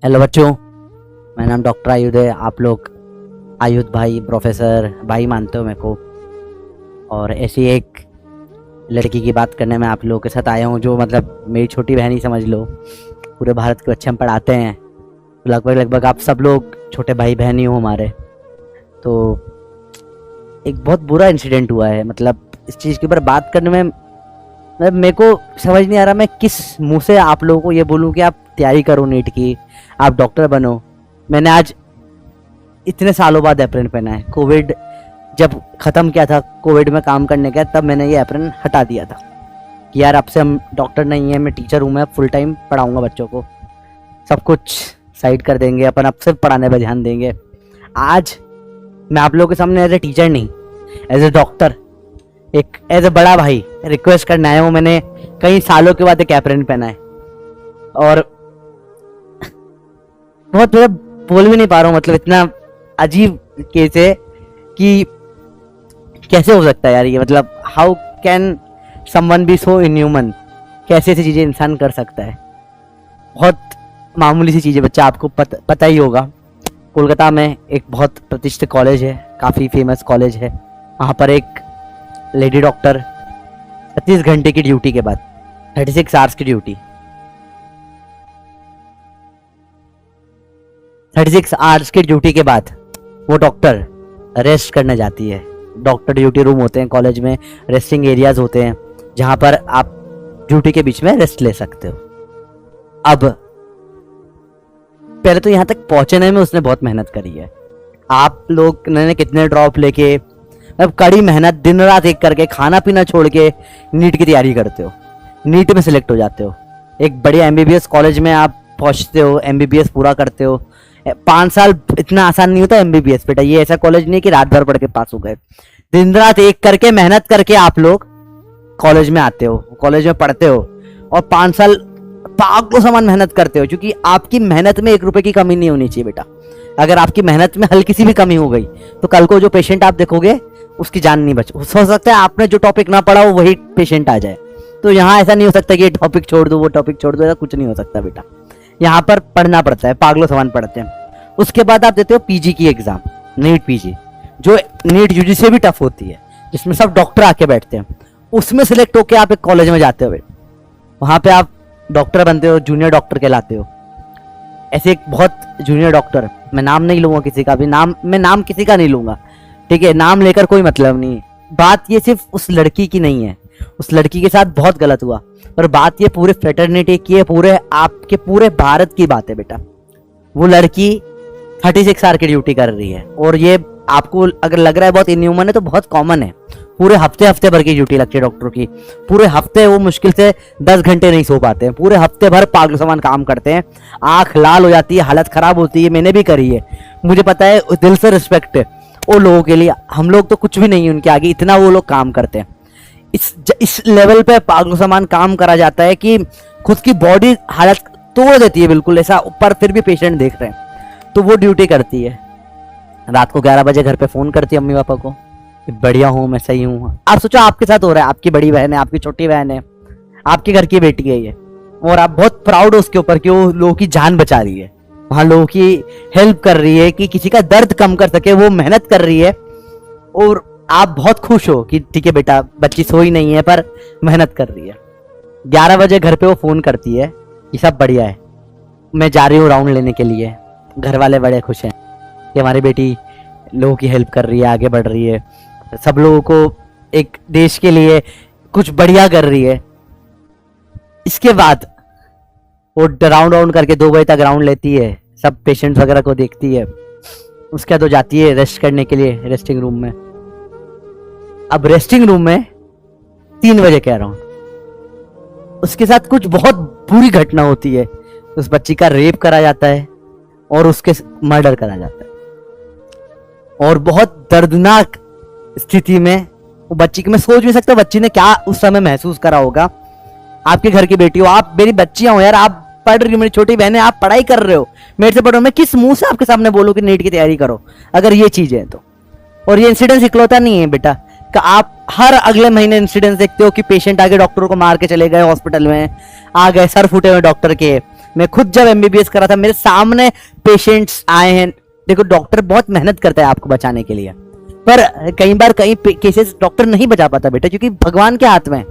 Hello बच्चों, मेरा नाम डॉक्टर आयुध है। आप लोग आयुध भाई, प्रोफेसर भाई मानते हो मेरे को। और ऐसी एक लड़की की बात करने में आप लोगों के साथ आया हूँ, जो मतलब मेरी छोटी बहन ही समझ लो। पूरे भारत के बच्चे हम पढ़ाते हैं, लगभग लगभग आप सब लोग छोटे भाई बहन ही हो हमारे। तो एक बहुत बुरा इंसिडेंट हुआ है, मतलब इस चीज़ के ऊपर बात करने में मतलब मेरे को समझ नहीं आ रहा मैं किस मुंह से आप लोगों को ये बोलूँ कि आप तैयारी करो नीट की, आप डॉक्टर बनो। मैंने आज इतने सालों बाद एप्रन पहना है। कोविड जब ख़त्म किया था, कोविड में काम करने का, तब मैंने ये एप्रन हटा दिया था कि यार अब से हम डॉक्टर नहीं है, मैं टीचर हूँ, मैं फुल टाइम पढ़ाऊँगा बच्चों को। सब कुछ साइड कर देंगे, अपन अब सिर्फ पढ़ाने पर ध्यान देंगे। आज मैं आप लोगों के सामने एज ए टीचर नहीं, एज ए डॉक्टर, एक एज ए बड़ा भाई रिक्वेस्ट करने आया हूँ। मैंने कई सालों के बाद एक एप्रन पहना है और बहुत मतलब बोल भी नहीं पा रहा हूँ, मतलब इतना अजीब केस है कि कैसे हो सकता है यार ये, मतलब how can someone be so inhuman. कैसे ऐसी चीज़ें इंसान कर सकता है। बहुत मामूली सी चीज़ है बच्चा, आपको पता ही होगा। कोलकाता में एक बहुत प्रतिष्ठित कॉलेज है, काफ़ी फेमस कॉलेज है। वहाँ पर एक लेडी डॉक्टर 36 घंटे की ड्यूटी के बाद, 36 आवर्स की ड्यूटी, 36 आवर्स की ड्यूटी के बाद वो डॉक्टर रेस्ट करने जाती है। डॉक्टर ड्यूटी रूम होते हैं कॉलेज में, रेस्टिंग एरियाज होते हैं जहां पर आप ड्यूटी के बीच में रेस्ट ले सकते हो। अब पहले तो यहां तक पहुंचने में उसने बहुत मेहनत करी है। आप लोग ने कितने ड्रॉप लेके, अब कड़ी मेहनत, दिन रात एक करके, खाना पीना छोड़ के नीट की तैयारी करते हो, नीट में सिलेक्ट हो जाते हो। एक बड़े एमबीबीएस कॉलेज में आप पहुंचते हो, एमबीबीएस पूरा करते हो। 5 साल इतना आसान नहीं होता एमबीबीएस बेटा। ये ऐसा कॉलेज नहीं कि रात भर पढ़ के पास हो गए। दिन रात एक करके मेहनत करके आप लोग कॉलेज में आते हो, कॉलेज में पढ़ते हो और 5 साल पागलों समान मेहनत करते हो, क्योंकि आपकी मेहनत में 1 रुपए की कमी नहीं होनी चाहिए बेटा। अगर आपकी मेहनत में हल्की सी भी कमी हो गई तो कल को जो पेशेंट आप देखोगे उसकी जान नहीं बच। हो सकता है आपने जो टॉपिक ना पढ़ा हो वही पेशेंट आ जाए। तो यहाँ ऐसा नहीं हो सकता कि ये टॉपिक छोड़ दो, वो टॉपिक छोड़ दो, ऐसा कुछ नहीं हो सकता बेटा। यहाँ पर पढ़ना पड़ता है, पागलों समान पढ़ते हैं। उसके बाद आप देते हो पीजी की एग्जाम, नीट पीजी, जो नीट यूजी से भी टफ होती है, जिसमें सब डॉक्टर आके बैठते हैं। उसमें सिलेक्ट होके आप एक कॉलेज में जाते हो, वहां पे आप डॉक्टर बनते हो, जूनियर डॉक्टर कहलाते हो। ऐसे एक बहुत जूनियर डॉक्टर, मैं नाम नहीं लूंगा किसी का भी, मैं नाम किसी का नहीं लूंगा, ठीक है, नाम लेकर कोई मतलब नहीं है। बात ये सिर्फ उस लड़की की नहीं है, उस लड़की के साथ बहुत गलत हुआ, पर बात ये पूरे फ्रेटर्निटी की है, पूरे आपके पूरे भारत की बात है बेटा। वो लड़की 36 आवर की ड्यूटी कर रही है और ये आपको अगर लग रहा है बहुत इनह्यूमन है तो बहुत कॉमन है। पूरे हफ्ते भर की ड्यूटी लगती है डॉक्टरों की। पूरे हफ्ते वो मुश्किल से 10 घंटे नहीं सो पाते हैं, पूरे हफ्ते भर पागल समान काम करते हैं। आंख लाल हो जाती है, हालत खराब होती है, मैंने भी करी है, मुझे पता है। दिल से रिस्पेक्ट है वो लोगों के लिए, हम लोग तो कुछ भी नहीं है उनके आगे, इतना वो लोग काम करते हैं। इस लेवल पे पागल समान काम करा जाता है कि खुद की बॉडी हालत तोड़ देती है बिल्कुल ऐसा, ऊपर फिर भी पेशेंट देख रहे हैं। तो वो ड्यूटी करती है, रात को 11 बजे घर पे फोन करती है अम्मी पापा को, बढ़िया हूँ मैं, सही हूँ। आप सोचो आपके साथ हो रहा है, आपकी बड़ी बहन है, आपकी छोटी बहन है, आपके घर की बेटी है ये, और आप बहुत प्राउड हो उसके ऊपर कि वो लोगों की जान बचा रही है, वहां लोगों की हेल्प कर रही है, कि किसी का दर्द कम कर सके, वो मेहनत कर रही है। और आप बहुत खुश हो कि ठीक है बेटा, बच्ची सोई नहीं है पर मेहनत कर रही है। 11 बजे घर पे वो फोन करती है कि सब बढ़िया है, मैं जा रही हूँ राउंड लेने के लिए। घर वाले बड़े खुश हैं कि हमारी बेटी लोगों की हेल्प कर रही है, आगे बढ़ रही है, सब लोगों को एक देश के लिए कुछ बढ़िया कर रही है। इसके बाद वो राउंड करके 2 बजे तक राउंड लेती है, सब पेशेंट्स वगैरह को देखती है। उसके बाद वो जाती है रेस्ट करने के लिए रेस्टिंग रूम में। अब रेस्टिंग रूम में 3 बजे कह रहा हूं, उसके साथ कुछ बहुत बुरी घटना होती है। उस बच्ची का रेप करा जाता है और उसके मर्डर करा जाता है, और बहुत दर्दनाक स्थिति में वो बच्ची की, मैं सोच नहीं सकता बच्ची ने क्या उस समय महसूस करा होगा। आपके घर की बेटी हो, आप मेरी बच्चियां हो यार, आप पढ़ रही हो, मेरी छोटी बहन है, आप पढ़ाई कर रहे हो, मेरे से पढ़ो। मैं किस मुंह से आपके सामने बोलूं कि नीट की तैयारी करो अगर ये चीज है तो। और ये इंसिडेंस इकलौता नहीं है बेटा, कि आप हर अगले महीने इंसिडेंस देखते हो कि पेशेंट आगे डॉक्टरों को मार के चले गए, हॉस्पिटल में आ गए, सर फूटे हुए डॉक्टर के, मैं खुद जब एमबीबीएस कर रहा था मेरे सामने पेशेंट्स आए हैं। देखो डॉक्टर बहुत मेहनत करता है आपको बचाने के लिए, पर कई बार कई केसेस डॉक्टर नहीं बचा पाता बेटा, क्योंकि भगवान के हाथ में है।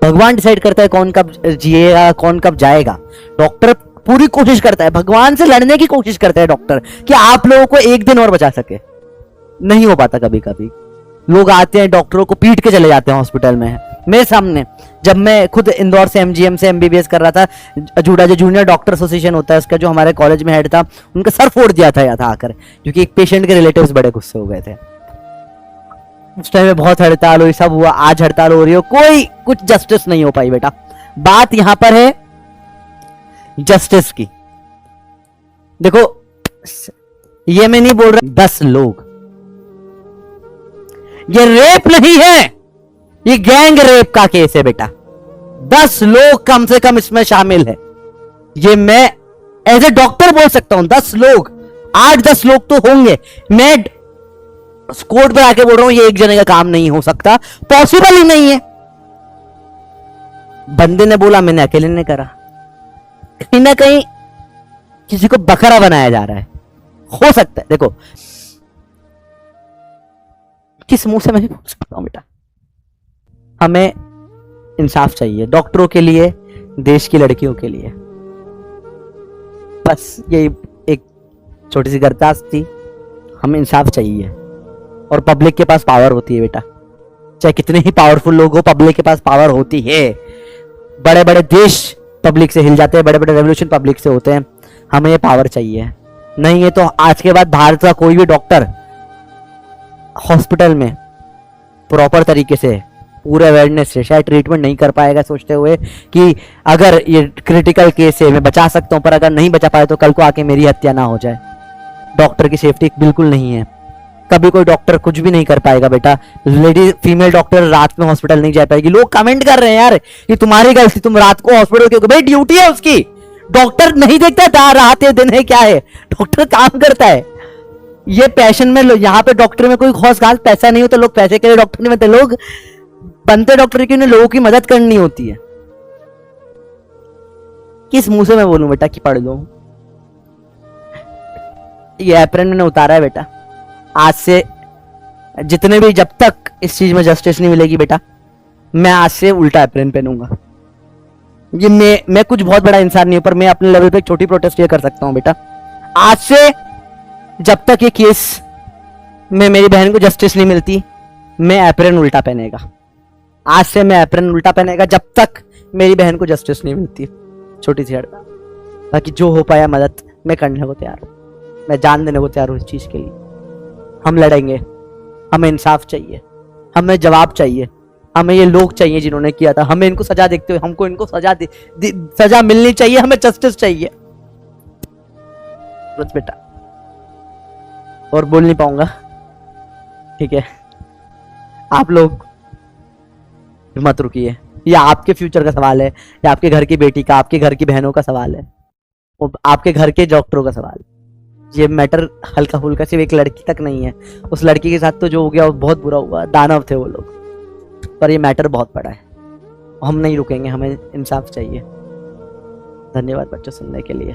भगवान डिसाइड करता है कौन कब जिएगा कौन कब जाएगा। डॉक्टर पूरी कोशिश करता है, भगवान से लड़ने की कोशिश करता है डॉक्टर कि आप लोगों को एक दिन और बचा सके। नहीं हो पाता। कभी कभी लोग आते हैं डॉक्टरों को पीट के चले जाते हैं हॉस्पिटल में मेरे सामने। जब मैं खुद इंदौर से एमजीएम से एमबीबीएस कर रहा था, जूडा जो जूनियर डॉक्टर एसोसिएशन होता है उसका जो हमारे कॉलेज में हेड था, उनका सर फोड़ दिया था आकर, क्योंकि एक पेशेंट के रिलेटिव्स बड़े गुस्से हो गए थे। उस टाइम में बहुत हड़ताल हुई, सब हुआ। आज हड़ताल हो रही हो, कोई कुछ जस्टिस नहीं हो पाई बेटा। बात यहां पर है जस्टिस की। देखो ये मैं नहीं बोल रहा 10 लोग, ये रेप नहीं है, ये गैंग रेप का केस है बेटा। 10 लोग कम से कम इसमें शामिल है। ये मैं एज ए डॉक्टर बोल सकता हूं, 10 लोग, 8-10 लोग तो होंगे। मैं कोर्ट पर आके बोल रहा हूं ये एक जने का काम नहीं हो सकता, पॉसिबल ही नहीं है। बंदे ने बोला, मैंने अकेले ने करा। कहीं ना कहीं किसी को बकरा बनाया जा रहा है, हो सकता है। देखो किस मुंह से मैं नहीं बोल सकता हूं बेटा। हमें इंसाफ चाहिए डॉक्टरों के लिए, देश की लड़कियों के लिए। बस यही एक छोटी सी दरखास्त थी, हमें इंसाफ चाहिए। और पब्लिक के पास पावर होती है बेटा, चाहे कितने ही पावरफुल लोग हो, पब्लिक के पास पावर होती है। बड़े बड़े देश पब्लिक से हिल जाते हैं, बड़े बड़े रेवोल्यूशन पब्लिक से होते हैं। हमें ये पावर चाहिए, नहीं है तो आज के बाद भारत का कोई भी डॉक्टर हॉस्पिटल में प्रॉपर तरीके से पूरे अवेयरनेस से शायद ट्रीटमेंट नहीं कर पाएगा, सोचते हुए कि अगर ये क्रिटिकल केस है मैं बचा सकता हूं, पर अगर नहीं बचा पाए तो कल को आके मेरी हत्या ना हो जाए। डॉक्टर की सेफ्टी बिल्कुल नहीं है। कभी कोई डॉक्टर कुछ भी नहीं कर पाएगा बेटा। लेडी फीमेल डॉक्टर रात में हॉस्पिटल नहीं जा पाएगी। लोग कमेंट कर रहे हैं यार ये तुम्हारी गलती, तुम रात को हॉस्पिटल क्यों? भाई ड्यूटी है उसकी। डॉक्टर नहीं देखता रात है दिन है क्या है, डॉक्टर काम करता है। ये पैशन में यहाँ पे डॉक्टर में कोई खास पैसा नहीं होता, लोग पैसे के लिए डॉक्टर नहीं बनते। लोग बनते डॉक्टर की उन्हें लोगों की मदद करनी होती है। किस मुंह से मैं बोलूं बेटा कि पढ़ लो। ये एप्रन मैंने उतारा है बेटा। आज से जितने भी, जब तक इस चीज में जस्टिस नहीं मिलेगी बेटा, मैं आज से उल्टा एप्रन पहनूंगा। ये मैं कुछ बहुत बड़ा इंसान नहीं हूं, पर मैं अपने लेवल पे एक छोटी प्रोटेस्ट ये कर सकता हूं बेटा। आज से जब तक ये केस में मेरी बहन को जस्टिस नहीं मिलती, मैं एप्रन उल्टा पहनेगा। आज से मैं एप्रन उल्टा पहनेगा जब तक मेरी बहन को जस्टिस नहीं मिलती। छोटी सी हड़ताल, बाकी जो हो पाया मदद मैं करने को तैयार हूं, मैं जान देने को तैयार हूं इस चीज के लिए। हम लड़ेंगे, हमें इंसाफ चाहिए, हमें जवाब चाहिए, हमें ये लोग चाहिए जिन्होंने किया था। हमें इनको सजा देखते हुए हमको इनको सजा मिलनी चाहिए, हमें जस्टिस चाहिए बस बेटा। और बोल नहीं पाऊंगा, ठीक है। आप लोग मत रुकिए, ये आपके फ्यूचर का सवाल है, या आपके घर की बेटी का, आपके घर की बहनों का सवाल है, आपके घर के डॉक्टरों का सवाल। ये मैटर हल्का फुल्का सिर्फ एक लड़की तक नहीं है। उस लड़की के साथ तो जो हो गया वो बहुत बुरा हुआ, दानव थे वो लोग, पर ये मैटर बहुत बड़ा है। हम नहीं रुकेंगे, हमें इंसाफ चाहिए। धन्यवाद बच्चों सुनने के लिए।